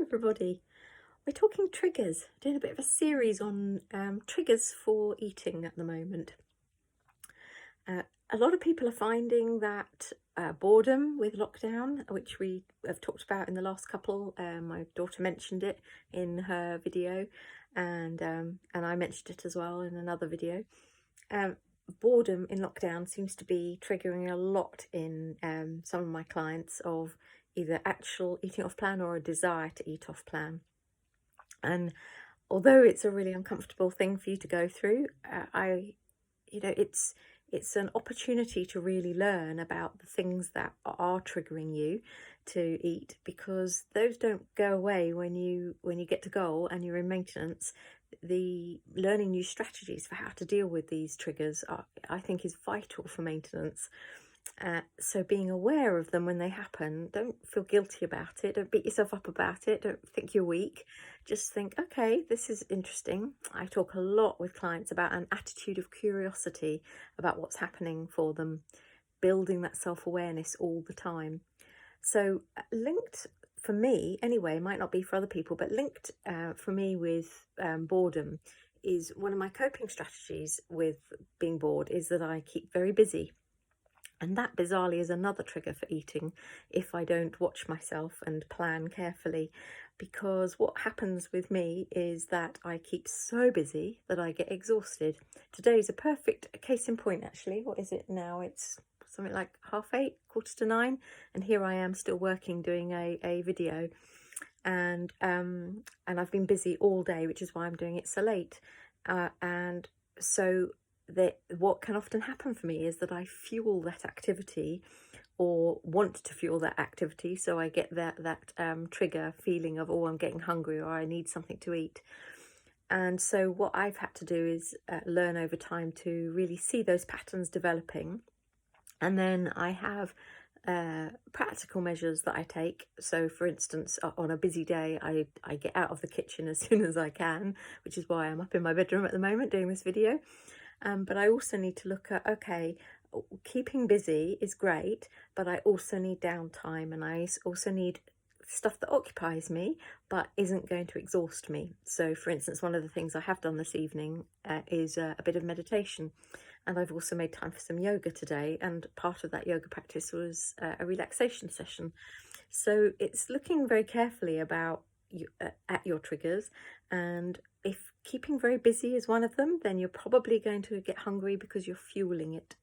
everybody. We're talking triggers, doing a bit of a series on triggers for eating at the moment. A lot of people are finding that boredom with lockdown, which we have talked about in the last couple, my daughter mentioned it in her video, and I mentioned it as well in another video. Boredom in lockdown seems to be triggering a lot in some of my clients of either actual eating off plan or a desire to eat off plan. And although it's a really uncomfortable thing for you to go through, it's an opportunity to really learn about the things that are triggering you to eat, because those don't go away when you get to goal and you're in maintenance. The learning new strategies for how to deal with these triggers I think is vital for maintenance. So being aware of them when they happen, don't feel guilty about it, don't beat yourself up about it, don't think you're weak, just think, okay, this is interesting. I talk a lot with clients about an attitude of curiosity about what's happening for them, building that self-awareness all the time. So linked for me anyway, might not be for other people, but linked for me with boredom is one of my coping strategies with being bored is that I keep very busy. And that bizarrely is another trigger for eating if I don't watch myself and plan carefully, because what happens with me is that I keep so busy that I get exhausted. Today's a perfect case in point, actually. What is it now? It's something like 8:30, 8:45, and here I am still working, doing a video, and I've been busy all day, which is why I'm doing it so late, and so what can often happen for me is that I fuel that activity or want to fuel that activity, so I get that trigger feeling of, oh, I'm getting hungry or I need something to eat. And so what I've had to do is learn over time to really see those patterns developing, and then I have practical measures that I take. So for instance, on a busy day, I get out of the kitchen as soon as I can, which is why I'm up in my bedroom at the moment doing this video. But I also need to look at, okay, keeping busy is great, but I also need downtime, and I also need stuff that occupies me but isn't going to exhaust me. So for instance, one of the things I have done this evening is a bit of meditation, and I've also made time for some yoga today, and part of that yoga practice was a relaxation session. So it's looking very carefully about at your triggers, and if keeping very busy is one of them, then you're probably going to get hungry because you're fueling it